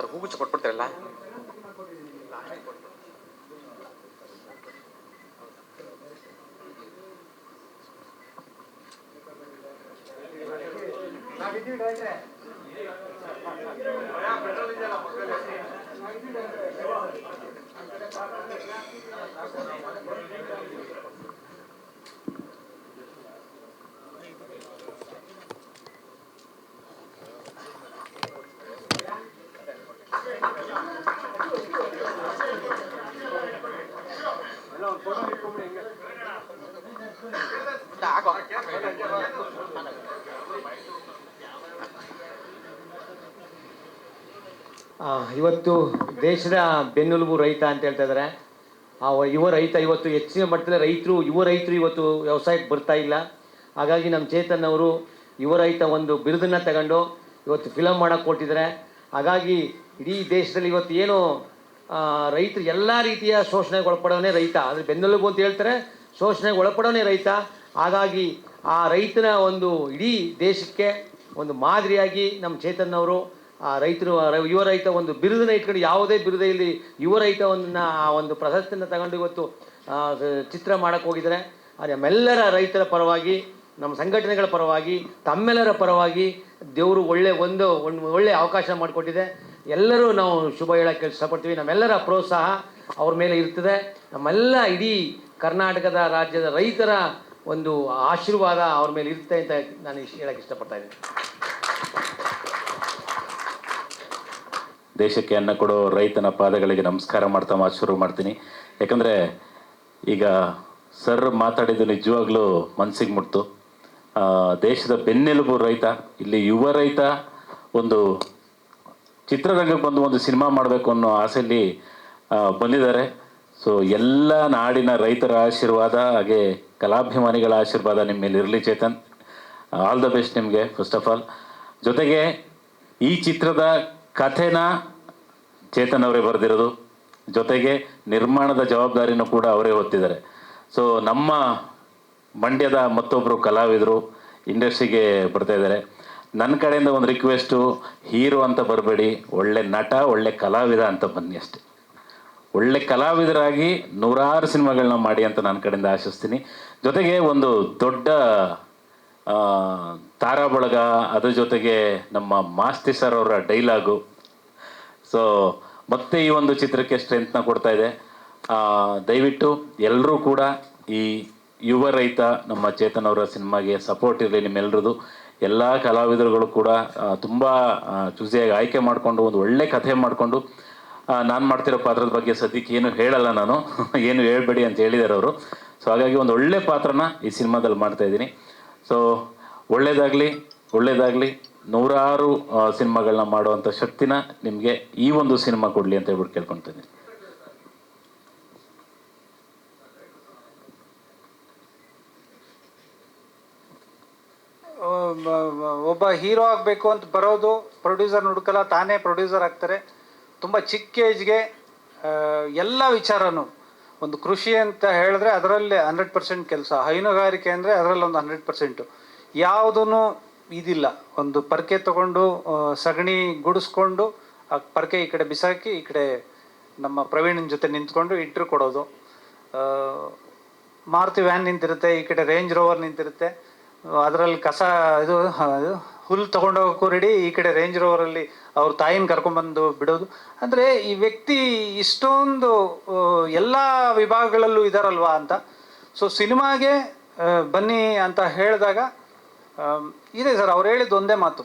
ಯಾವ್ದಾರು ಹೂಗುಚ್ಚ ಕೊಟ್ಬಿಡ್ತಾರಲ್ಲ. ಇವತ್ತು ದೇಶದ ಬೆನ್ನೆಲುಬು ರೈತ ಅಂತ ಹೇಳ್ತಾ ಇದ್ದಾರೆ. ಯುವ ರೈತ ಇವತ್ತು ಹೆಚ್ಚಿನ ಮಟ್ಟದಲ್ಲಿ ಯುವ ರೈತರು ಇವತ್ತು ವ್ಯವಸಾಯಕ್ಕೆ ಬರ್ತಾ ಇಲ್ಲ. ಹಾಗಾಗಿ ನಮ್ಮ ಚೇತನ್ ಅವರು ಯುವ ರೈತ ಒಂದು ಬಿರುದನ್ನು ತಗೊಂಡು ಇವತ್ತು ಫಿಲಮ್ ಮಾಡೋಕ್ಕೆ ಕೊಟ್ಟಿದ್ದಾರೆ. ಹಾಗಾಗಿ ಇಡೀ ದೇಶದಲ್ಲಿ ಇವತ್ತು ಏನು ರೈತರು ಎಲ್ಲ ರೀತಿಯ ಶೋಷಣೆಗೆ ಒಳಪಡೋನೇ ರೈತ, ಅದ್ರ ಬೆನ್ನೆಲುಬು ಅಂತ ಹೇಳ್ತಾರೆ, ಶೋಷಣೆಗೆ ಒಳಪಡೋನೇ ರೈತ. ಹಾಗಾಗಿ ಆ ರೈತನ ಒಂದು ಇಡೀ ದೇಶಕ್ಕೆ ಒಂದು ಮಾದರಿಯಾಗಿ ನಮ್ಮ ಚೇತನ್ ಅವರು ರೈತರು ಯುವ ರೈತ ಒಂದು ಬಿರುದನ್ನು ಇಟ್ಕೊಂಡು, ಯಾವುದೇ ಬಿರುದ ಇಲ್ಲಿ ಯುವ ರೈತವನ್ನು ಆ ಒಂದು ಪ್ರಶಸ್ತಿಯನ್ನು ತಗೊಂಡು ಇವತ್ತು ಚಿತ್ರ ಮಾಡೋಕ್ಕೆ ಹೋಗಿದ್ದಾರೆ. ನಮ್ಮೆಲ್ಲರ ರೈತರ ಪರವಾಗಿ, ನಮ್ಮ ಸಂಘಟನೆಗಳ ಪರವಾಗಿ, ತಮ್ಮೆಲ್ಲರ ಪರವಾಗಿ ದೇವರು ಒಂದು ಒಳ್ಳೆಯ ಅವಕಾಶ ಮಾಡಿಕೊಟ್ಟಿದೆ. ಎಲ್ಲರೂ ನಾವು ಶುಭ ಹೇಳೋಕ್ಕೆ ಇಷ್ಟಪಡ್ತೀವಿ. ನಮ್ಮೆಲ್ಲರ ಪ್ರೋತ್ಸಾಹ ಅವ್ರ ಮೇಲೆ ಇರ್ತದೆ. ನಮ್ಮೆಲ್ಲ ಇಡೀ ಕರ್ನಾಟಕದ ರಾಜ್ಯದ ರೈತರ ಒಂದು ಆಶೀರ್ವಾದ ಅವ್ರ ಮೇಲೆ ಇರುತ್ತೆ ಅಂತ ನಾನು ಹೇಳೋಕ್ಕೆ ಇಷ್ಟಪಡ್ತಾ ಇದ್ದೀನಿ. ದೇಶಕ್ಕೆ ಅನ್ನ ಕೊಡೋ ರೈತನ ಪಾದಗಳಿಗೆ ನಮಸ್ಕಾರ ಮಾಡ್ತಾ ಶುರು ಮಾಡ್ತೀನಿ. ಯಾಕಂದರೆ ಈಗ ಸರ್ ಮಾತಾಡಿದ್ದು ನಿಜವಾಗ್ಲೂ ಮನಸ್ಸಿಗೆ ಮುಟ್ತು. ದೇಶದ ಬೆನ್ನೆಲುಬು ರೈತ, ಇಲ್ಲಿ ಯುವ ರೈತ ಒಂದು ಚಿತ್ರರಂಗಕ್ಕೆ ಬಂದು ಒಂದು ಸಿನಿಮಾ ಮಾಡಬೇಕು ಅನ್ನೋ ಆಸೆಯಲ್ಲಿ ಬಂದಿದ್ದಾರೆ. ಸೊ ಎಲ್ಲ ನಾಡಿನ ರೈತರ ಆಶೀರ್ವಾದ ಹಾಗೆ ಕಲಾಭಿಮಾನಿಗಳ ಆಶೀರ್ವಾದ ನಿಮ್ಮ ಮೇಲೆ ಇರಲಿ ಚೇತನ್. ಆಲ್ ದ ಬೆಸ್ಟ್ ನಿಮಗೆ ಫಸ್ಟ್ ಆಫ್ ಆಲ್. ಜೊತೆಗೆ ಈ ಚಿತ್ರದ ಕಥೆನ ಚೇತನ್ ಅವರೇ ಬರೆದಿರೋದು, ಜೊತೆಗೆ ನಿರ್ಮಾಣದ ಜವಾಬ್ದಾರಿನೂ ಕೂಡ ಅವರೇ ಹೊತ್ತಿದ್ದಾರೆ. ಸೊ ನಮ್ಮ ಮಂಡ್ಯದ ಮತ್ತೊಬ್ಬರು ಕಲಾವಿದರು ಇಂಡಸ್ಟ್ರಿಗೆ ಬರ್ತಾ ಇದ್ದಾರೆ. ನನ್ನ ಕಡೆಯಿಂದ ಒಂದು ರಿಕ್ವೆಸ್ಟು, ಹೀರೋ ಅಂತ ಬರಬೇಡಿ, ಒಳ್ಳೆ ನಟ, ಒಳ್ಳೆ ಕಲಾವಿದ ಅಂತ ಬನ್ನಿ ಅಷ್ಟೆ. ಒಳ್ಳೆ ಕಲಾವಿದರಾಗಿ ನೂರಾರು ಸಿನಿಮಾಗಳನ್ನ ಮಾಡಿ ಅಂತ ನನ್ನ ಕಡೆಯಿಂದ ಆಶಿಸ್ತೀನಿ. ಜೊತೆಗೆ ಒಂದು ದೊಡ್ಡ ತಾರಾ ಬಳಗ, ಅದ್ರ ಜೊತೆಗೆ ನಮ್ಮ ಮಾಸ್ತಿ ಸರ್ ಅವರ ಡೈಲಾಗು, ಸೊ ಮತ್ತೆ ಈ ಒಂದು ಚಿತ್ರಕ್ಕೆ ಸ್ಟ್ರೆಂತ್ನ ಕೊಡ್ತಾ ಇದೆ. ದಯವಿಟ್ಟು ಎಲ್ಲರೂ ಕೂಡ ಈ ಯುವ ರೈತ ನಮ್ಮ ಚೇತನ್ ಅವರ ಸಿನಿಮಾಗೆ ಸಪೋರ್ಟ್ ಇರಲಿ ನಿಮ್ಮೆಲ್ಲರದು. ಎಲ್ಲ ಕಲಾವಿದರುಗಳು ಕೂಡ ತುಂಬ ಚೂಸಿಯಾಗಿ ಆಯ್ಕೆ ಮಾಡಿಕೊಂಡು ಒಂದು ಒಳ್ಳೆ ಕಥೆ ಮಾಡಿಕೊಂಡು, ನಾನು ಮಾಡ್ತಿರೋ ಪಾತ್ರದ ಬಗ್ಗೆ ಸದ್ಯಕ್ಕೆ ಏನು ಹೇಳಲ್ಲ, ನಾನು ಏನು ಹೇಳ್ಬೇಡಿ ಅಂತ ಹೇಳಿದ್ದಾರೆ ಅವರು. ಸೊ ಹಾಗಾಗಿ ಒಂದು ಒಳ್ಳೆ ಪಾತ್ರನ ಈ ಸಿನಿಮಾದಲ್ಲಿ ಮಾಡ್ತಾಯಿದ್ದೀನಿ. ಸೊ ಒಳ್ಳೆಯದಾಗಲಿ, ನೂರಾರು ಸಿನಿಮಾಗಳನ್ನ ಮಾಡುವಂಥ ಶಕ್ತಿನ ನಿಮಗೆ ಈ ಒಂದು ಸಿನಿಮಾ ಕೊಡಲಿ ಅಂತ ಹೇಳ್ಬಿಟ್ಟು ಕೇಳ್ಕೊಳ್ತೀನಿ. ಒಬ್ಬ ಹೀರೋ ಆಗಬೇಕು ಅಂತ ಬರೋದು, ಪ್ರೊಡ್ಯೂಸರ್ ಹುಡುಕಲ್ಲ, ತಾನೇ ಪ್ರೊಡ್ಯೂಸರ್ ಆಗ್ತಾರೆ. ತುಂಬ ಚಿಕ್ಕ ಏಜ್ಗೆ ಎಲ್ಲ ವಿಚಾರನೂ, ಒಂದು ಕೃಷಿ ಅಂತ ಹೇಳಿದ್ರೆ ಅದರಲ್ಲಿ 100% ಕೆಲಸ, ಹೈನುಗಾರಿಕೆ ಅಂದರೆ ಅದರಲ್ಲಿ ಒಂದು 100%. ಯಾವುದೂ ಇದಿಲ್ಲ, ಒಂದು ಪರ್ಕೆ ತೊಗೊಂಡು ಸಗಣಿ ಗುಡಿಸ್ಕೊಂಡು ಆ ಪರ್ಕೆ ಈ ಕಡೆ ಬಿಸಾಕಿ ಈ ಕಡೆ ನಮ್ಮ ಪ್ರವೀಣನ ಜೊತೆ ನಿಂತ್ಕೊಂಡು ಇಂಟ್ರ್ಯೂ ಕೊಡೋದು. ಮಾರುತಿ ವ್ಯಾನ್ ನಿಂತಿರುತ್ತೆ, ಈ ಕಡೆ ರೇಂಜ್ ರೋವರ್ ನಿಂತಿರುತ್ತೆ, ಅದರಲ್ಲಿ ಕಸ ಇದು ಹುಲ್ಲು ತೊಗೊಂಡೋಗೋಕ್ಕೂ ರೆಡಿ, ಈ ಕಡೆ ರೇಂಜ್ ರೋವರಲ್ಲಿ ಅವ್ರ ತಾಯಿನ ಕರ್ಕೊಂಬಂದು ಬಿಡೋದು. ಅಂದರೆ ಈ ವ್ಯಕ್ತಿ ಇಷ್ಟೊಂದು ಎಲ್ಲ ವಿಭಾಗಗಳಲ್ಲೂ ಇದ್ದಾರಲ್ವಾ ಅಂತ. ಸೊ ಸಿನಿಮಾಗೆ ಬನ್ನಿ ಅಂತ ಹೇಳಿದಾಗ ಇದೆ ಸರ್, ಅವ್ರು ಹೇಳಿದ್ದು ಒಂದೇ ಮಾತು,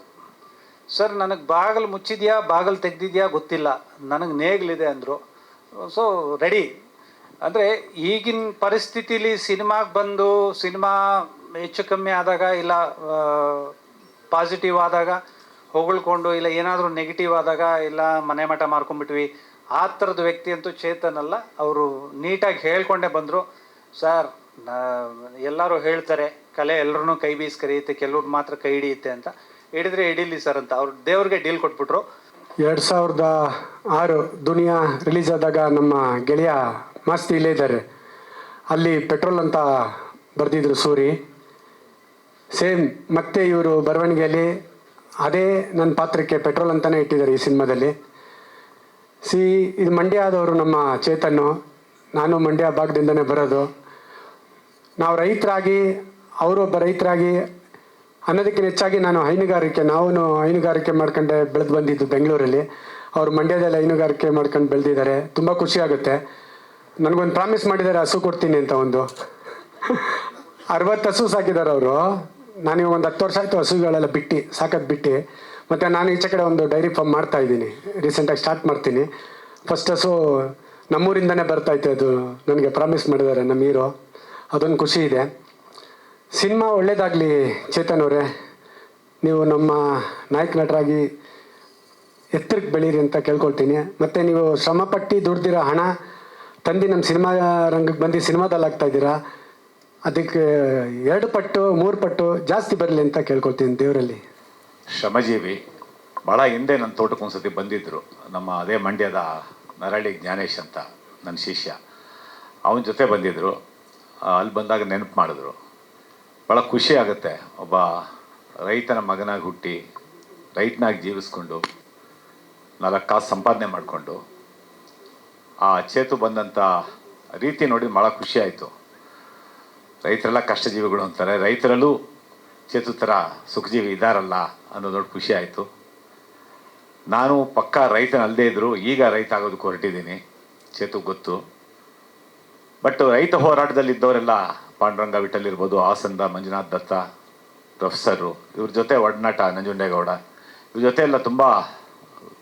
ಸರ್ ನನಗೆ ಬಾಗಿಲು ಮುಚ್ಚಿದ್ಯಾ ಬಾಗಿಲು ತೆಗ್ದಿದ್ಯಾ ಗೊತ್ತಿಲ್ಲ, ನನಗೆ ನೇಗ್ಲಿದೆ ಅಂದರು. ಸೊ ರೆಡಿ ಅಂದರೆ ಈಗಿನ ಪರಿಸ್ಥಿತಿಲಿ ಸಿನಿಮಾಗೆ ಬಂದು ಸಿನಿಮಾ ಹೆಚ್ಚು ಕಮ್ಮಿ ಆದಾಗ, ಇಲ್ಲ ಪಾಸಿಟಿವ್ ಆದಾಗ ಹೊಗಳ್ಕೊಂಡು, ಇಲ್ಲ ಏನಾದರೂ ನೆಗೆಟಿವ್ ಆದಾಗ, ಇಲ್ಲ ಮನೆ ಮಠ ಮಾರ್ಕೊಂಡ್ಬಿಟ್ವಿ, ಆ ಥರದ ವ್ಯಕ್ತಿ ಅಂತೂ ಚೇತನ್ ಅಲ್ಲ. ಅವರು ನೀಟಾಗಿ ಹೇಳ್ಕೊಂಡೇ ಬಂದರು. ಸರ್ ಎಲ್ಲರೂ ಹೇಳ್ತಾರೆ ಕಲೆ ಎಲ್ಲರೂ ಕೈ ಬೀಸಿ ಕರೆಯುತ್ತೆ, ಕೆಲವ್ರು ಮಾತ್ರ ಕೈ ಹಿಡಿಯುತ್ತೆ ಅಂತ. ಹಿಡಿದ್ರೆ ಹಿಡೀಲಿ ಸರ್ ಅಂತ ಅವ್ರು ದೇವ್ರಿಗೆ ಡೀಲ್ ಕೊಟ್ಬಿಟ್ರು. 2006 ದುನಿಯಾ ರಿಲೀಸ್ ಆದಾಗ ನಮ್ಮ ಗೆಳೆಯ ಮಾಸ್ತಿ ಇಲ್ಲೇ ಇದ್ದಾರೆ, ಅಲ್ಲಿ ಪೆಟ್ರೋಲ್ ಅಂತ ಬರೆದಿದ್ರು ಸೂರಿ. ಸೇಮ್ ಮತ್ತೆ ಇವರು ಬರವಣಿಗೆಯಲ್ಲಿ ಅದೇ ನನ್ನ ಪಾತ್ರಕ್ಕೆ ಪೆಟ್ರೋಲ್ ಅಂತಲೇ ಇಟ್ಟಿದ್ದಾರೆ ಈ ಸಿನಿಮಾದಲ್ಲಿ. ಇದು ಮಂಡ್ಯ ಆದವರು ನಮ್ಮ ಚೇತನ್ನು, ನಾನು ಮಂಡ್ಯ ಭಾಗದಿಂದನೇ ಬರೋದು. ನಾವು ರೈತರಾಗಿ, ಅವರು ಒಬ್ಬ ರೈತರಾಗಿ ಅನ್ನೋದಕ್ಕಿಂತ ಹೆಚ್ಚಾಗಿ ನಾವು ಹೈನುಗಾರಿಕೆ ಮಾಡ್ಕೊಂಡೆ ಬೆಳೆದು ಬಂದಿದ್ದು ಬೆಂಗಳೂರಲ್ಲಿ. ಅವರು ಮಂಡ್ಯದಲ್ಲಿ ಹೈನುಗಾರಿಕೆ ಮಾಡ್ಕೊಂಡು ಬೆಳೆದಿದ್ದಾರೆ. ತುಂಬ ಖುಷಿ ಆಗುತ್ತೆ. ನನಗೊಂದು ಪ್ರಾಮಿಸ್ ಮಾಡಿದ್ದಾರೆ, ಹಸು ಕೊಡ್ತೀನಿ ಅಂತ. 60 ಹಸು ಸಾಕಿದ್ದಾರೆ ಅವರು. ನಾನೀಗ ಒಂದು 10 ವರ್ಷ ಆಯಿತು ಹಸುಗಳೆಲ್ಲ ಸಾಕೋದು. ಮತ್ತು ನಾನು ಈಚೆ ಕಡೆ ಒಂದು ಡೈರಿ ಫಾರ್ಮ್ ಮಾಡ್ತಾ ಇದ್ದೀನಿ, ರೀಸೆಂಟಾಗಿ ಸ್ಟಾರ್ಟ್ ಮಾಡ್ತೀನಿ. ಫಸ್ಟ್ ಹಸು ನಮ್ಮೂರಿಂದನೇ ಬರ್ತೈತೆ, ಅದು ನನಗೆ ಪ್ರಾಮಿಸ್ ಮಾಡಿದ್ದಾರೆ ನಮ್ಮ ಹೀರೋ. ಅದೊಂದು ಖುಷಿ ಇದೆ. ಸಿನಿಮಾ ಒಳ್ಳೇದಾಗಲಿ ಚೇತನ್ ಅವರೇ, ನೀವು ನಮ್ಮ ನಾಯಕ ನಟರಾಗಿ ಎತ್ತರಕ್ಕೆ ಬೆಳೀರಿ ಅಂತ ಕೇಳ್ಕೊಳ್ತೀನಿ. ಮತ್ತು ನೀವು ಶ್ರಮಪಟ್ಟು ದುಡ್ದಿರೋ ಹಣ ತಂದು ನಮ್ಮ ಸಿನಿಮಾ ರಂಗಕ್ಕೆ ಬಂದು ಸಿನಿಮಾದಲ್ಲಿ ಆಗ್ತಾಯಿದ್ದೀರಾ, ಅದಕ್ಕೆ 2 ಪಟ್ಟು 3 ಪಟ್ಟು ಜಾಸ್ತಿ ಬರಲಿ ಅಂತ ಕೇಳ್ಕೊಳ್ತೀನಿ ದೇವರಲ್ಲಿ. ಶ್ರಮಜೀವಿ. ಭಾಳ ಹಿಂದೆ ನನ್ನ ತೋಟಕ್ಕೆ ಒಂದ್ಸತಿ ಬಂದಿದ್ದರು, ನಮ್ಮ ಅದೇ ಮಂಡ್ಯದ ನರಳಿ ಜ್ಞಾನೇಶ್ ಅಂತ ನನ್ನ ಶಿಷ್ಯ. ಅವನ ಜೊತೆ ಬಂದಿದ್ದರು. ಅಲ್ಲಿ ಬಂದಾಗ ನೆನಪು ಮಾಡಿದ್ರು. ಭಾಳ ಖುಷಿ ಆಗುತ್ತೆ. ಒಬ್ಬ ರೈತನ ಮಗನಾಗಿ ಹುಟ್ಟಿ ರೈತನಾಗಿ ಜೀವಿಸ್ಕೊಂಡು 4 ಕಾಸು ಸಂಪಾದನೆ ಮಾಡಿಕೊಂಡು ಆ ಚೇತು ಬಂದಂಥ ರೀತಿ ನೋಡಿ ಭಾಳ ಖುಷಿ ಆಯಿತು. ರೈತರೆಲ್ಲ ಕಷ್ಟಜೀವಿಗಳು ಅಂತಾರೆ, ರೈತರಲ್ಲೂ ಚೇತು ಥರ ಸುಖಜೀವಿ ಇದ್ದಾರಲ್ಲ ಅನ್ನೋ ದೊಡ್ಡ ಖುಷಿ ಆಯಿತು. ನಾನು ಪಕ್ಕಾ ರೈತನಲ್ಲದೇ ಇದ್ದರೂ ಈಗ ರೈತ ಆಗೋದಕ್ಕೆ ಹೊರಟಿದ್ದೀನಿ, ಚೇತು ಗೊತ್ತು. ಬಟ್ ರೈತ ಹೋರಾಟದಲ್ಲಿದ್ದವರೆಲ್ಲ ಪಾಂಡುರಂಗ ವಿಠಲ್ ಇರ್ಬೋದು, ಹಾಸನದ ಮಂಜುನಾಥ್ ದತ್ತ ಪ್ರೊಫೆಸರು, ಇವ್ರ ಜೊತೆ ಒಡನಾಟ, ನಂಜುಂಡೇಗೌಡ, ಇವ್ರ ಜೊತೆ ಎಲ್ಲ ತುಂಬ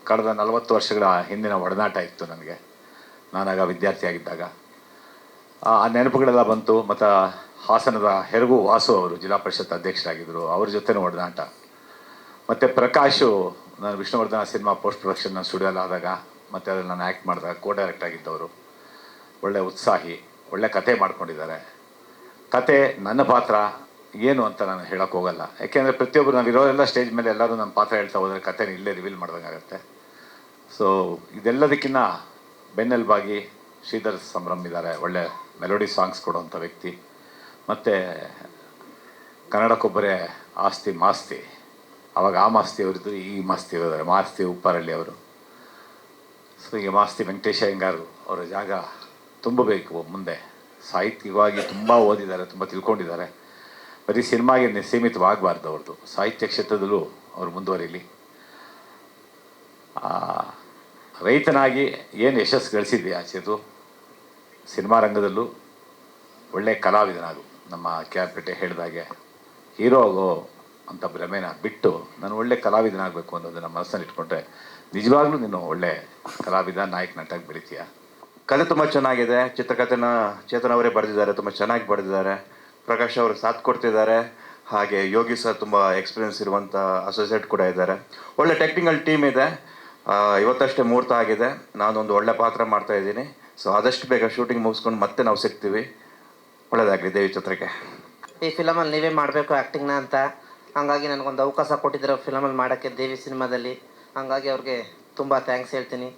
ಕಳೆದ 40 ವರ್ಷಗಳ ಹಿಂದಿನ ಒಡನಾಟ ಇತ್ತು ನನಗೆ, ನಾನಾಗ ವಿದ್ಯಾರ್ಥಿಯಾಗಿದ್ದಾಗ. ಆ ನೆನಪುಗಳೆಲ್ಲ ಬಂತು. ಮತ್ತು ಹಾಸನದ ಹೆರಗು ವಾಸು ಅವರು ಜಿಲ್ಲಾ ಪರಿಷತ್ ಅಧ್ಯಕ್ಷರಾಗಿದ್ದರು, ಅವ್ರ ಜೊತೆನೂ ಒಡನಾಟ. ಮತ್ತು ಪ್ರಕಾಶು, ನಾನು ವಿಷ್ಣುವರ್ಧನ ಸಿನಿಮಾ ಪೋಸ್ಟ್ ಪ್ರೊಡಕ್ಷನ್ ಸ್ಟುಡಿಯೋಲ್ಲಿ ಆದಾಗ ಮತ್ತು ಅದನ್ನು ನಾನು ಆ್ಯಕ್ಟ್ ಮಾಡಿದಾಗ ಡೈರೆಕ್ಟ್ ಆಗಿದ್ದವರು. ಒಳ್ಳೆ ಉತ್ಸಾಹಿ, ಒಳ್ಳೆ ಕತೆ ಮಾಡ್ಕೊಂಡಿದ್ದಾರೆ. ಕತೆ ನನ್ನ ಪಾತ್ರ ಏನು ಅಂತ ನಾನು ಹೇಳೋಕ್ಕೆ ಹೋಗಲ್ಲ, ಯಾಕೆಂದರೆ ಪ್ರತಿಯೊಬ್ಬರು ನಾವು ಇರೋರೆಲ್ಲ ಸ್ಟೇಜ್ ಮೇಲೆ ಎಲ್ಲರೂ ನಮ್ಮ ಪಾತ್ರ ಹೇಳ್ತಾ ಹೋದರೆ ಕತೆನ ಇಲ್ಲೇ ರಿವೀಲ್ ಮಾಡ್ದಂಗಾಗತ್ತೆ. ಸೊ ಇದೆಲ್ಲದಕ್ಕಿಂತ ಬೆನ್ನೆಲುಬಾಗಿ ಶ್ರೀಧರ್ ಸಂಭ್ರಮ್ ಇದ್ದಾರೆ, ಒಳ್ಳೆ ಮೆಲೋಡಿ ಸಾಂಗ್ಸ್ ಕೊಡುವಂಥ ವ್ಯಕ್ತಿ. ಮತ್ತು ಕನ್ನಡಕ್ಕೊಬ್ಬರೇ ಆಸ್ತಿ ಮಾಸ್ತಿ, ಆವಾಗ ಆ ಮಾಸ್ತಿ ಅವರಿದ್ದು, ಈ ಮಾಸ್ತಿ ಅವರಿದ್ದಾರೆ, ಮಾಸ್ತಿ ಉಪ್ಪಾರಳ್ಳಿ ಅವರು. ಸೊ ಈಗ ಮಾಸ್ತಿ ವೆಂಕಟೇಶ ಅಯ್ಯಂಗಾರು ಅವರ ಜಾಗ ತುಂಬಬೇಕು ಮುಂದೆ. ಸಾಹಿತ್ಯಿಕವಾಗಿ ತುಂಬ ಓದಿದ್ದಾರೆ, ತುಂಬ ತಿಳ್ಕೊಂಡಿದ್ದಾರೆ. ಬರೀ ಸಿನಿಮಾಗೆ ಸೀಮಿತವಾಗಬಾರ್ದು ಅವ್ರದ್ದು, ಸಾಹಿತ್ಯ ಕ್ಷೇತ್ರದಲ್ಲೂ ಅವರು ಮುಂದುವರಿಲಿ. ರೈತನಾಗಿ ಏನು ಯಶಸ್ಸು ಗಳಿಸಿದ್ಯಾ ಚೇತು, ಸಿನಿಮಾ ರಂಗದಲ್ಲೂ ಒಳ್ಳೆ ಕಲಾವಿದನಾಗು. ನಮ್ಮ ಕ್ಯಾಪೇಟೆ ಹೇಳಿದಾಗೆ ಹೀರೋ ಆಗೋ ಅಂತ ಭ್ರಮೆನ ಬಿಟ್ಟು ನಾನು ಒಳ್ಳೆ ಕಲಾವಿದನಾಗಬೇಕು ಅನ್ನೋದನ್ನು ಮನಸ್ಸಲ್ಲಿ ಇಟ್ಕೊಂಡ್ರೆ ನಿಜವಾಗ್ಲೂ ನೀನು ಒಳ್ಳೆ ಕಲಾವಿದ, ನಾಯಕ ನಟಾಗಿ ಬೆಳಿತೀಯ. ಕತೆ ತುಂಬ ಚೆನ್ನಾಗಿದೆ. ಚಿತ್ರಕಥೆನ ಚೇತನ್ ಅವರೇ ಬರೆದಿದ್ದಾರೆ, ತುಂಬ ಚೆನ್ನಾಗಿ ಬರೆದಿದ್ದಾರೆ. ಪ್ರಕಾಶ್ ಅವರು ಸಾಥ್ ಕೊಡ್ತಿದ್ದಾರೆ. ಹಾಗೆ ಯೋಗಿ ಸರ್ ತುಂಬ ಎಕ್ಸ್ಪೀರಿಯನ್ಸ್ ಇರುವಂಥ ಅಸೋಸಿಯೇಟ್ ಕೂಡ ಇದ್ದಾರೆ. ಒಳ್ಳೆ ಟೆಕ್ನಿಕಲ್ ಟೀಮ್ ಇದೆ. ಇವತ್ತಷ್ಟೇ ಮುಹೂರ್ತ ಆಗಿದೆ. ನಾನೊಂದು ಒಳ್ಳೆ ಪಾತ್ರ ಮಾಡ್ತಾ ಇದ್ದೀನಿ. ಸೊ ಆದಷ್ಟು ಬೇಗ ಶೂಟಿಂಗ್ ಮುಗಿಸ್ಕೊಂಡು ಮತ್ತೆ ನಾವು ಸಿಗ್ತೀವಿ. ಒಳ್ಳೆಯದಾಗಲಿ ದೇವಿ ಚಿತ್ರಕ್ಕೆ. ಈ ಫಿಲಮಲ್ಲಿ ನೀವೇ ಮಾಡಬೇಕು ಆ್ಯಕ್ಟಿಂಗ್ನ ಅಂತ, ಹಂಗಾಗಿ ನನಗೊಂದು ಅವಕಾಶ ಕೊಟ್ಟಿದ್ದಾರೆ ಫಿಲಮಲ್ಲಿ ಮಾಡೋಕ್ಕೆ ದೇವಿ ಸಿನಿಮಾದಲ್ಲಿ. ಹಂಗಾಗಿ ಅವ್ರಿಗೆ ತುಂಬ ಥ್ಯಾಂಕ್ಸ್ ಹೇಳ್ತೀನಿ.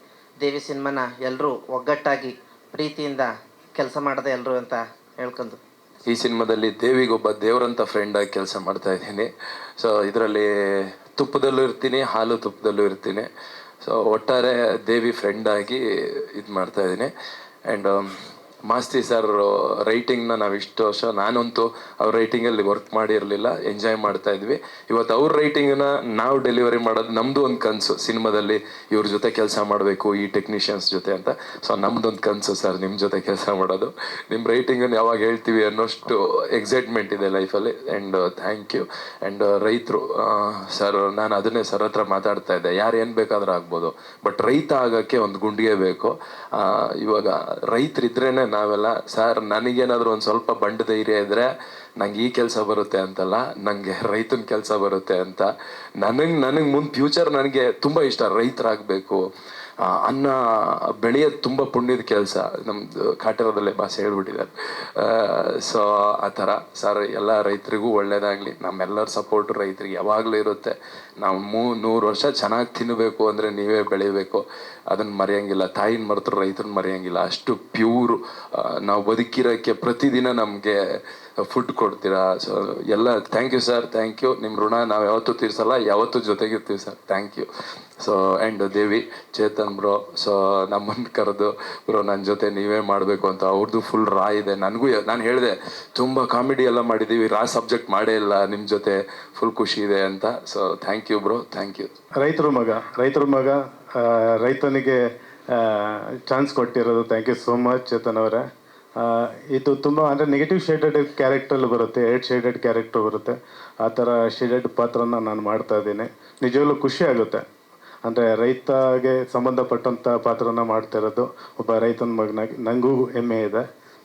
ದೇವಿ ಸಿನಿಮಾನ ಎಲ್ಲರೂ ಒಗ್ಗಟ್ಟಾಗಿ ಪ್ರೀತಿಯಿಂದ ಕೆಲಸ ಮಾಡೋದೇ ಎಲ್ಲರೂ ಅಂತ ಹೇಳ್ಕೊಂಡು, ಈ ಸಿನಿಮಾದಲ್ಲಿ ದೇವಿಗೊಬ್ಬ ದೇವರಂಥ ಫ್ರೆಂಡಾಗಿ ಕೆಲಸ ಮಾಡ್ತಾ ಇದ್ದೀನಿ. ಸೊ ಇದರಲ್ಲಿ ತುಪ್ಪದಲ್ಲೂ ಇರ್ತೀನಿ, ಹಾಲು ತುಪ್ಪದಲ್ಲೂ ಇರ್ತೀನಿ. ಸೊ ಒಟ್ಟಾರೆ ದೇವಿ ಫ್ರೆಂಡಾಗಿ ಇದು ಮಾಡ್ತಾಯಿದ್ದೀನಿ. ಆ್ಯಂಡ್ ಮಾಸ್ತಿ ಸರ್ ರೈಟಿಂಗ್ನ ನಾವು ಇಷ್ಟು ವರ್ಷ, ನಾನಂತೂ ಅವ್ರ ರೈಟಿಂಗಲ್ಲಿ ವರ್ಕ್ ಮಾಡಿರಲಿಲ್ಲ, ಎಂಜಾಯ್ ಮಾಡ್ತಾ ಇದ್ವಿ. ಇವತ್ತು ಅವ್ರ ರೈಟಿಂಗನ್ನ ನಾವು ಡೆಲಿವರಿ ಮಾಡೋದು ನಮ್ಮದು ಒಂದು ಕನಸು, ಸಿನಿಮಾದಲ್ಲಿ ಇವ್ರ ಜೊತೆ ಕೆಲಸ ಮಾಡಬೇಕು, ಈ ಟೆಕ್ನಿಷಿಯನ್ಸ್ ಜೊತೆ ಅಂತ. ಸೊ ನಮ್ಮದೊಂದು ಕನಸು ಸರ್ ನಿಮ್ಮ ಜೊತೆ ಕೆಲಸ ಮಾಡೋದು. ನಿಮ್ಮ ರೈಟಿಂಗನ್ನು ಯಾವಾಗ ಹೇಳ್ತೀವಿ ಅನ್ನೋಷ್ಟು ಎಕ್ಸೈಟ್ಮೆಂಟ್ ಇದೆ ಲೈಫಲ್ಲಿ. And thank you. ಆ್ಯಂಡ್ ರೈತರು ಸರ್, ನಾನು ಅದನ್ನೇ ಸರ್ ಹತ್ರ ಮಾತಾಡ್ತಾ ಇದ್ದೆ, ಯಾರು ಏನು ಬೇಕಾದರೂ ಆಗ್ಬೋದು, ಬಟ್ ರೈತ ಆಗೋಕ್ಕೆ ಒಂದು ಗುಂಡಿಗೆ ಬೇಕು. ಇವಾಗ ರೈತರಿದ್ರೇ ನಾವೆಲ್ಲ. ಸರ್ ನನಗೇನಾದರೂ ಒಂದು ಸ್ವಲ್ಪ ಬಂಡ ಧೈರ್ಯ ಇದ್ದರೆ ನಂಗೆ ಈ ಕೆಲಸ ಬರುತ್ತೆ ಅಂತಲ್ಲ, ನನಗೆ ರೈತನ ಕೆಲಸ ಬರುತ್ತೆ ಅಂತ. ನನಗೆ ಮುಂದೆ ಫ್ಯೂಚರ್ ನನಗೆ ತುಂಬ ಇಷ್ಟ, ರೈತರಾಗಬೇಕು. ಅನ್ನ ಬೆಳೆಯೋದು ತುಂಬ ಪುಣ್ಯದ ಕೆಲಸ, ನಮ್ಮದು ಕಾಟರದಲ್ಲೇ ಭಾಷೆ ಹೇಳ್ಬಿಟ್ಟಿದ್ದಾರೆ. ಸೊ ಆ ಥರ ಸರ್, ಎಲ್ಲ ರೈತರಿಗೂ ಒಳ್ಳೇದಾಗಲಿ. ನಮ್ಮೆಲ್ಲರ ಸಪೋರ್ಟು ರೈತರಿಗೆ ಯಾವಾಗಲೂ ಇರುತ್ತೆ. ನಾವು 100 ವರ್ಷ ಚೆನ್ನಾಗಿ ತಿನ್ನಬೇಕು ಅಂದರೆ ನೀವೇ ಬೆಳಿಬೇಕು, ಅದನ್ನು ಮರೆಯೋಂಗಿಲ್ಲ. ತಾಯಿನ ಮರೆತರು ರೈತರನ್ನ ಮರೆಯೋಂಗಿಲ್ಲ. ಅಷ್ಟು ಪ್ಯೂರು ನಾವು ಬದುಕಿರೋಕ್ಕೆ ಪ್ರತಿದಿನ ನಮಗೆ ಫುಡ್ ಕೊಡ್ತೀರಾ. ಸೊ ಎಲ್ಲ thank you sir, thank you. ನಿಮ್ಮ ಋಣ ನಾವು ಯಾವತ್ತೂ ತೀರಿಸಲ್ಲ, ಯಾವತ್ತೂ ಜೊತೆಗಿರ್ತೀವಿ ಸರ್. Thank you. So and Devi Chetan bro, so ನಮ್ಮನ್ನು ಕರೆದು ಬ್ರೋ ನನ್ನ ಜೊತೆ ನೀವೇ ಮಾಡಬೇಕು ಅಂತ. ಅವ್ರದ್ದು ಫುಲ್ ರಾ ಇದೆ. ನನಗೂ ನಾನು ಹೇಳಿದೆ ತುಂಬ ಕಾಮಿಡಿ ಎಲ್ಲ ಮಾಡಿದ್ದೀವಿ, ರಾ ಸಬ್ಜೆಕ್ಟ್ ಮಾಡೇ ಇಲ್ಲ, ನಿಮ್ಮ ಜೊತೆ ಫುಲ್ ಖುಷಿ ಇದೆ ಅಂತ. So thank you bro, thank you. ರೈತರ ಮಗ ರೈತನಿಗೆ ಚಾನ್ಸ್ ಕೊಟ್ಟಿರೋದು thank you so much Chetan ಅವರೇ. ಇದು ತುಂಬ ಅಂದರೆ ನೆಗೆಟಿವ್ ಶೇಡೆಡ್ ಕ್ಯಾರೆಕ್ಟ್ರಲ್ಲಿ ಬರುತ್ತೆ, 8 ಶೇಡೆಡ್ ಕ್ಯಾರೆಕ್ಟರ್ ಬರುತ್ತೆ. ಆ ಥರ ಶೇಡೆಡ್ ಪಾತ್ರನ ನಾನು ಮಾಡ್ತಾ ಇದ್ದೀನಿ. ನಿಜವಾಗ್ಲೂ ಖುಷಿ ಆಗುತ್ತೆ. ಅಂದರೆ ರೈತಗೆ ಸಂಬಂಧಪಟ್ಟಂಥ ಪಾತ್ರನ ಮಾಡ್ತಾ ಇರೋದು ಒಬ್ಬ ರೈತನ ಮಗನಾಗಿ ನನಗೂ ಹೆಮ್ಮೆ ಇದೆ.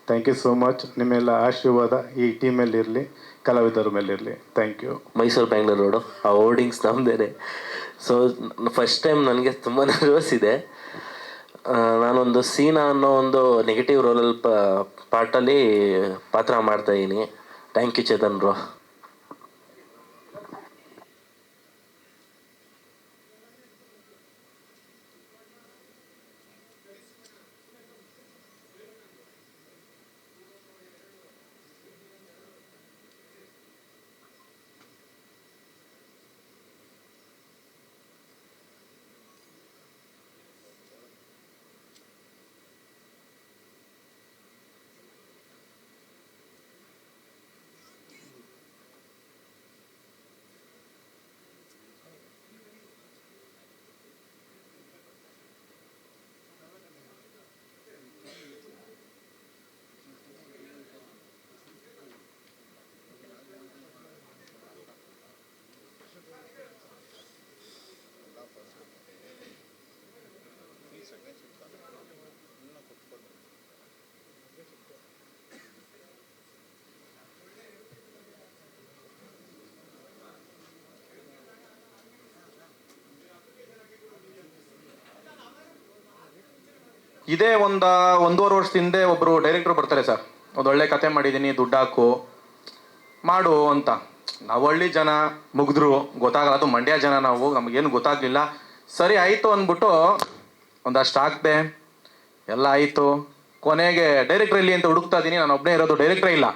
Thank you so much. ನಿಮ್ಮೆಲ್ಲ ಆಶೀರ್ವಾದ ಈ ಟೀಮಲ್ಲಿರಲಿ, ಕಲಾವಿದರ ಮೇಲಿರಲಿ. Thank you. Mysuru Bangalore road, ಆ ಹೋರ್ಡಿಂಗ್ಸ್ ನಮ್ಮದೇ. ಸೊ ಫಸ್ಟ್ ಟೈಮ್ ನನಗೆ ತುಂಬ ನರ್ವಸ್ ಇದೆ. ನಾನೊಂದು ಸೀನಾ ಅನ್ನೋ ಒಂದು ನೆಗೆಟಿವ್ ರೋಲಲ್ಲಿ ಪಾರ್ಟಲ್ಲಿ ಪಾತ್ರ ಮಾಡ್ತಾಯಿದ್ದೀನಿ. Thank you Chetan bro. ಇದೇ ಒಂದೂವರೆ ವರ್ಷದ ಹಿಂದೆ ಒಬ್ಬರು ಡೈರೆಕ್ಟ್ರು ಬರ್ತಾರೆ, ಸರ್ ಒಂದೊಳ್ಳೆ ಕತೆ ಮಾಡಿದ್ದೀನಿ, ದುಡ್ಡು ಹಾಕು ಮಾಡು ಅಂತ. ನಾವು ಹಳ್ಳಿ ಜನ, ಮುಗಿದ್ರು, ಗೊತ್ತಾಗಲ್ಲ. ಅದು ಮಂಡ್ಯ ಜನ ನಾವು, ನಮಗೇನು ಗೊತ್ತಾಗಲಿಲ್ಲ. ಸರಿ ಆಯಿತು ಅಂದ್ಬಿಟ್ಟು ಒಂದಷ್ಟು ಹಾಕ್ದೆ, ಎಲ್ಲ ಆಯಿತು. ಕೊನೆಗೆ ಡೈರೆಕ್ಟ್ರ್ ಇಲ್ಲಿ ಅಂತ ಹುಡುಕ್ತಾ ಇದ್ದೀನಿ. ನಾನು ಒಬ್ಬನೇ ಇರೋದು, ಡೈರೆಕ್ಟ್ರೇ ಇಲ್ಲ.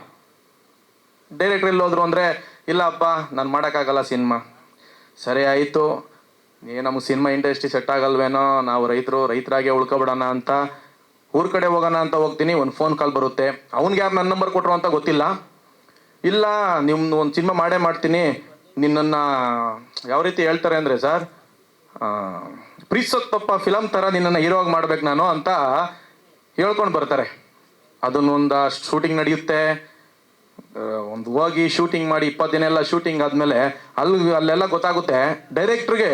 ಡೈರೆಕ್ಟ್ರ್ ಎಲ್ಲಿ ಹೋದ್ರು ಅಂದರೆ, ಇಲ್ಲಪ್ಪ ನಾನು ಮಾಡೋಕ್ಕಾಗಲ್ಲ ಸಿನಿಮಾ. ಸರಿ ಆಯಿತು, ನಮಗೆ ಸಿನಿಮಾ ಇಂಡಸ್ಟ್ರಿ ಸೆಟ್ ಆಗಲ್ವೇನೋ, ನಾವು ರೈತರಾಗೆ ಉಳ್ಕೊಬಿಡೋಣ ಅಂತ ಊರ ಕಡೆ ಹೋಗೋಣ ಅಂತ ಹೋಗ್ತೀನಿ. ಒಂದು ಫೋನ್ ಕಾಲ್ ಬರುತ್ತೆ. ಅವ್ನಿಗೆ ಯಾರು ನನ್ನ ನಂಬರ್ ಕೊಟ್ಟರು ಅಂತ ಗೊತ್ತಿಲ್ಲ. ಇಲ್ಲ, ನಿಮ್ಮದು ಒಂದು ಸಿನಿಮಾ ಮಾಡೇ ಮಾಡ್ತೀನಿ, ನಿನ್ನನ್ನು ಯಾವ ರೀತಿ ಹೇಳ್ತಾರೆ ಅಂದರೆ, ಸರ್ ಪ್ರೀತ್ಸೋತ್ತಪ್ಪ ಫಿಲಮ್ ಥರ ನಿನ್ನನ್ನು ಹೀರೋವಾಗಿ ಮಾಡ್ಬೇಕು ನಾನು ಅಂತ ಹೇಳ್ಕೊಂಡು ಬರ್ತಾರೆ. ಅದನ್ನೊಂದು ಶೂಟಿಂಗ್ ನಡೆಯುತ್ತೆ. ಒಂದು ಹೋಗಿ ಶೂಟಿಂಗ್ ಮಾಡಿ 20 ದಿನ ಎಲ್ಲ ಶೂಟಿಂಗ್ ಆದಮೇಲೆ ಅಲ್ಲೆಲ್ಲ ಗೊತ್ತಾಗುತ್ತೆ ಡೈರೆಕ್ಟ್ರಿಗೆ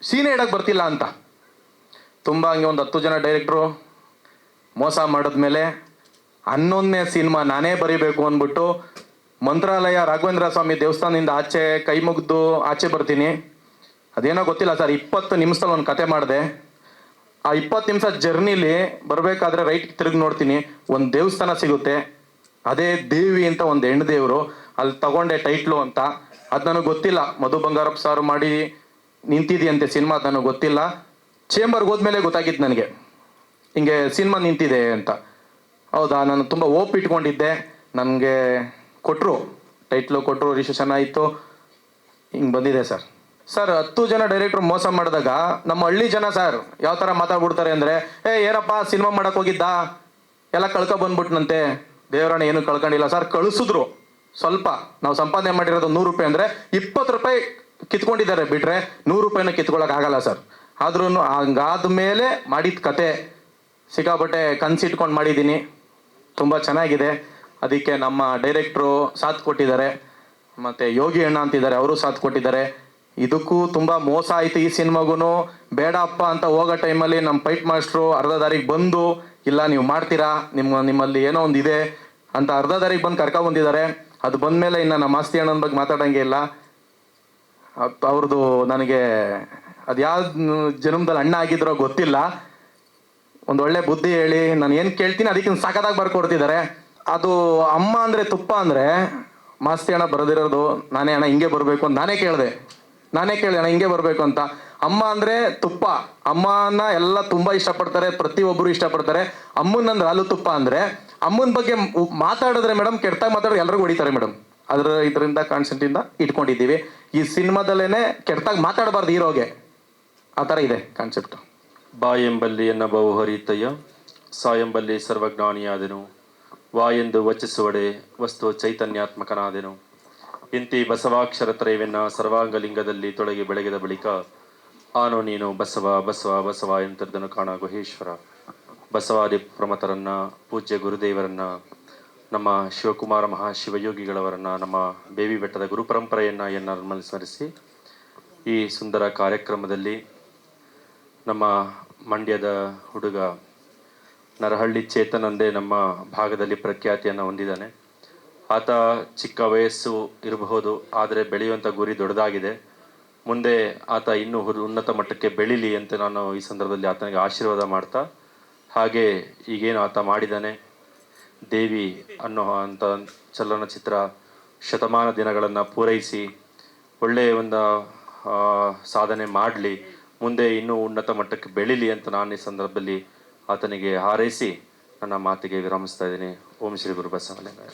ಸೀನೆ ಇಡಕ್ಕೆ ಬರ್ತಿಲ್ಲ ಅಂತ. ತುಂಬ ಹಂಗೆ ಒಂದು 10 ಜನ ಡೈರೆಕ್ಟ್ರು ಮೋಸ ಮಾಡಿದ್ಮೇಲೆ 11ನೇ ಸಿನಿಮಾ ನಾನೇ ಬರೀಬೇಕು ಅಂದ್ಬಿಟ್ಟು ಮಂತ್ರಾಲಯ ರಾಘವೇಂದ್ರ ಸ್ವಾಮಿ ದೇವಸ್ಥಾನದಿಂದ ಆಚೆ ಕೈ ಮುಗಿದು ಆಚೆ ಬರ್ತೀನಿ. ಅದೇನೋ ಗೊತ್ತಿಲ್ಲ ಸರ್, 20 ನಿಮಿಷದಲ್ಲಿ ಒಂದು ಕತೆ ಮಾಡಿದೆ. ಆ 20 ನಿಮಿಷ ಜರ್ನಿಲಿ ಬರಬೇಕಾದ್ರೆ ರೈಟ್ ತಿರುಗಿ ನೋಡ್ತೀನಿ, ಒಂದು ದೇವಸ್ಥಾನ ಸಿಗುತ್ತೆ. ಅದೇ ದೇವಿ ಅಂತ ಒಂದು ಹೆಣ್ಣು ದೇವರು, ಅಲ್ಲಿ ತಗೊಂಡೆ ಟೈಟ್ಲು ಅಂತ. ಅದು ನನಗೆ ಗೊತ್ತಿಲ್ಲ. ಮಧು ಬಂಗಾರಪ್ಪ ಸಾರು ಮಾಡಿ ನಿಂತಿದೆಯಂತೆ ಸಿನಿಮಾ, ಅದು ನನಗೆ ಗೊತ್ತಿಲ್ಲ. ಚೇಂಬರ್ಗೆ ಹೋದ್ಮೇಲೆ ಗೊತ್ತಾಗಿತ್ತು ನನಗೆ ಹಿಂಗೆ ಸಿನಿಮಾ ನಿಂತಿದೆ ಅಂತ. ಹೌದಾ, ನಾನು ತುಂಬ ಓಪ್ ಇಟ್ಕೊಂಡಿದ್ದೆ. ನನಗೆ ಕೊಟ್ಟರು, ಟೈಟ್ಲು ಕೊಟ್ಟರು, ರಿಜಿಸ್ಟ್ರೇಷನ್ ಆಯಿತು, ಹಿಂಗೆ ಬಂದಿದೆ ಸರ್. 10 ಜನ ಡೈರೆಕ್ಟ್ರು ಮೋಸ ಮಾಡಿದಾಗ ನಮ್ಮ ಹಳ್ಳಿ ಜನ ಸರ್ ಯಾವ ಥರ ಮಾತಾಡ್ಬಿಡ್ತಾರೆ ಅಂದರೆ, ಏನಪ್ಪ ಸಿನಿಮಾ ಮಾಡೋಕೆ ಹೋಗಿದ್ದ, ಎಲ್ಲ ಬಂದ್ಬಿಟ್ನಂತೆ. ದೇವರಾಣ ಏನು ಕಳ್ಕೊಂಡಿಲ್ಲ ಸರ್, ಕಳಿಸಿದ್ರು. ಸ್ವಲ್ಪ ನಾವು ಸಂಪಾದನೆ ಮಾಡಿರೋದು 100 ರೂಪಾಯಿ ಅಂದರೆ 20 ರೂಪಾಯಿ ಕಿತ್ಕೊಂಡಿದ್ದಾರೆ, ಬಿಟ್ರೆ 100 ರೂಪಾಯಿನ ಕಿತ್ಕೊಳ್ಳೋಕ್ಕಾಗಲ್ಲ ಸರ್. ಆದ್ರೂ ಹಂಗಾದ ಮೇಲೆ ಮಾಡಿದ ಕತೆ ಸಿಕ್ಕಾಪಟ್ಟೆ ಕನ್ಸಿಟ್ಕೊಂಡು ಮಾಡಿದ್ದೀನಿ. ತುಂಬ ಚೆನ್ನಾಗಿದೆ. ಅದಕ್ಕೆ ನಮ್ಮ ಡೈರೆಕ್ಟ್ರು ಸಾಥ್ ಕೊಟ್ಟಿದ್ದಾರೆ, ಮತ್ತು ಯೋಗಿ ಅಣ್ಣ ಅಂತಿದ್ದಾರೆ, ಅವರು ಸಾಥ್ ಕೊಟ್ಟಿದ್ದಾರೆ. ಇದಕ್ಕೂ ತುಂಬ ಮೋಸ ಆಯಿತು ಈ ಸಿನಿಮಾಗೂ. ಬೇಡಪ್ಪ ಅಂತ ಹೋಗೋ ಟೈಮಲ್ಲಿ ನಮ್ಮ ಫೈಟ್ ಮಾಸ್ಟ್ರು ಅರ್ಧ ದಾರಿಗೆ ಬಂದು, ಇಲ್ಲ ನೀವು ಮಾಡ್ತೀರಾ, ನಿಮ್ಮಲ್ಲಿ ಏನೋ ಒಂದು ಇದೆ ಅಂತ ಅರ್ಧ ದಾರಿಗೆ ಬಂದು ಕರ್ಕೊಬಂದಿದ್ದಾರೆ. ಅದು ಬಂದಮೇಲೆ ಇನ್ನು ನಮ್ಮ ಮಾಸ್ತಿ ಅಣ್ಣನ ಬಗ್ಗೆ ಮಾತಾಡೋಂಗೆ ಇಲ್ಲ. ಅವ್ರದ್ದು ನನಗೆ ಅದು ಯಾವ ಜನ್ಮದಲ್ಲಿ ಅಣ್ಣ ಆಗಿದ್ರೋ ಗೊತ್ತಿಲ್ಲ. ಒಂದು ಒಳ್ಳೆ ಬುದ್ಧಿ ಹೇಳಿ ನಾನು ಏನು ಕೇಳ್ತೀನಿ ಅದಕ್ಕಿಂತ ಸಖತ್ತಾಗಿ ಬರ್ಕೊಡ್ತಿದ್ದಾರೆ. ಅದು ಅಮ್ಮ ಅಂದರೆ ತುಪ್ಪ ಅಂದರೆ ಮಾಸ್ತಿ ಅಣ್ಣ ಬರೆದಿರೋದು. ನಾನೇ ಅಣ್ಣ ಹಿಂಗೆ ಬರಬೇಕು ಅಂತ ನಾನೇ ಕೇಳಿದೆ ಅಣ್ಣ ಹಿಂಗೆ ಬರಬೇಕು ಅಂತ. ಅಮ್ಮ ಅಂದರೆ ತುಪ್ಪ, ಅಮ್ಮನ ಎಲ್ಲ ತುಂಬ ಇಷ್ಟಪಡ್ತಾರೆ, ಪ್ರತಿಯೊಬ್ಬರು ಇಷ್ಟಪಡ್ತಾರೆ. ಅಮ್ಮನಂದ್ರೆ ಹಾಲು ತುಪ್ಪ ಅಂದರೆ ಅಮ್ಮನ ಬಗ್ಗೆ ಮಾತಾಡಿದ್ರೆ ಮೇಡಮ್, ಕೆಟ್ಟಾಗಿ ಮಾತಾಡಿದ್ರೆ ಎಲ್ಲರಿಗೂ ಹೊಡಿತಾರೆ ಮೇಡಮ್. ಇದರಿಂದ ಕಾನ್ಸೆಪ್ಟಿಂದ ಇಟ್ಕೊಂಡಿದ್ದೀವಿ. ಈ ಸಿನಿಮಾದಲ್ಲೇ ಕೆಟ್ಟಾಗಿ ಮಾತಾಡಬಾರ್ದು ಹೀರೋಗೆ ಆ ಥರ ಇದೆ ಕಾನ್ಸೆಪ್ಟು. ಬಾ ಎಂಬಲ್ಲಿ ಎನ್ನ ಬಹು ಹರಿತಯ್ಯ, ಸಾ ಎಂಬಲ್ಲಿ ಸರ್ವಜ್ಞಾನಿಯಾದೆನು, ವಾ ಎಂದು ವಚಿಸುವಡೆ ವಸ್ತು ಚೈತನ್ಯಾತ್ಮಕನಾದೆನು. ಇಂತಿ ಬಸವಾಕ್ಷರ ತ್ರಯವೆನ್ನ ಸರ್ವಾಂಗಲಿಂಗದಲ್ಲಿ ತೊಳಗಿ ಬೆಳಗಿದ ಬಳಿಕ ಆನು ನೀನು ಬಸವ ಬಸವ ಬಸವ ಎಂತಿದ್ದನು ಕಾಣ ಗುಹೇಶ್ವರ. ಬಸವಾದಿ ಪ್ರಮತರನ್ನ, ಪೂಜ್ಯ ಗುರುದೇವರನ್ನ, ನಮ್ಮ ಶಿವಕುಮಾರ ಮಹಾಶಿವಯೋಗಿಗಳವರನ್ನ, ನಮ್ಮ ಬೇವಿ ಬೆಟ್ಟದ ಗುರು ಪರಂಪರೆಯನ್ನು ಎನ್ನ ಸ್ಮರಿಸಿ ಈ ಸುಂದರ ಕಾರ್ಯಕ್ರಮದಲ್ಲಿ ನಮ್ಮ ಮಂಡ್ಯದ ಹುಡುಗ ನರಹಳ್ಳಿ ಚೇತನ್ ಅಂದೇ ನಮ್ಮ ಭಾಗದಲ್ಲಿ ಪ್ರಖ್ಯಾತಿಯನ್ನು ಹೊಂದಿದ್ದಾನೆ. ಆತ ಚಿಕ್ಕ ವಯಸ್ಸು ಇರಬಹುದು, ಆದರೆ ಬೆಳೆಯುವಂಥ ಗುರಿ ದೊಡ್ಡದಾಗಿದೆ. ಮುಂದೆ ಆತ ಇನ್ನೂ ಉನ್ನತ ಮಟ್ಟಕ್ಕೆ ಬೆಳೀಲಿ ಅಂತ ನಾನು ಈ ಸಂದರ್ಭದಲ್ಲಿ ಆತನಿಗೆ ಆಶೀರ್ವಾದ ಮಾಡ್ತಾ, ಹಾಗೆ ಈಗೇನು ಆತ ಮಾಡಿದ್ದಾನೆ ದೇವಿ ಅನ್ನೋ ಅಂಥ ಚಲನಚಿತ್ರ ಶತಮಾನ ದಿನಗಳನ್ನು ಪೂರೈಸಿ ಒಳ್ಳೆಯ ಒಂದು ಸಾಧನೆ ಮಾಡಲಿ, ಮುಂದೆ ಇನ್ನೂ ಉನ್ನತ ಮಟ್ಟಕ್ಕೆ ಬೆಳೀಲಿ ಅಂತ ನಾನು ಈ ಸಂದರ್ಭದಲ್ಲಿ ಆತನಿಗೆ ಹಾರೈಸಿ ನನ್ನ ಮಾತಿಗೆ ವಿರಾಮಿಸ್ತಾ ಇದ್ದೀನಿ. ಓಂ ಶ್ರೀ ಗುರು ಬಸವಲಿಂಗಾಯ.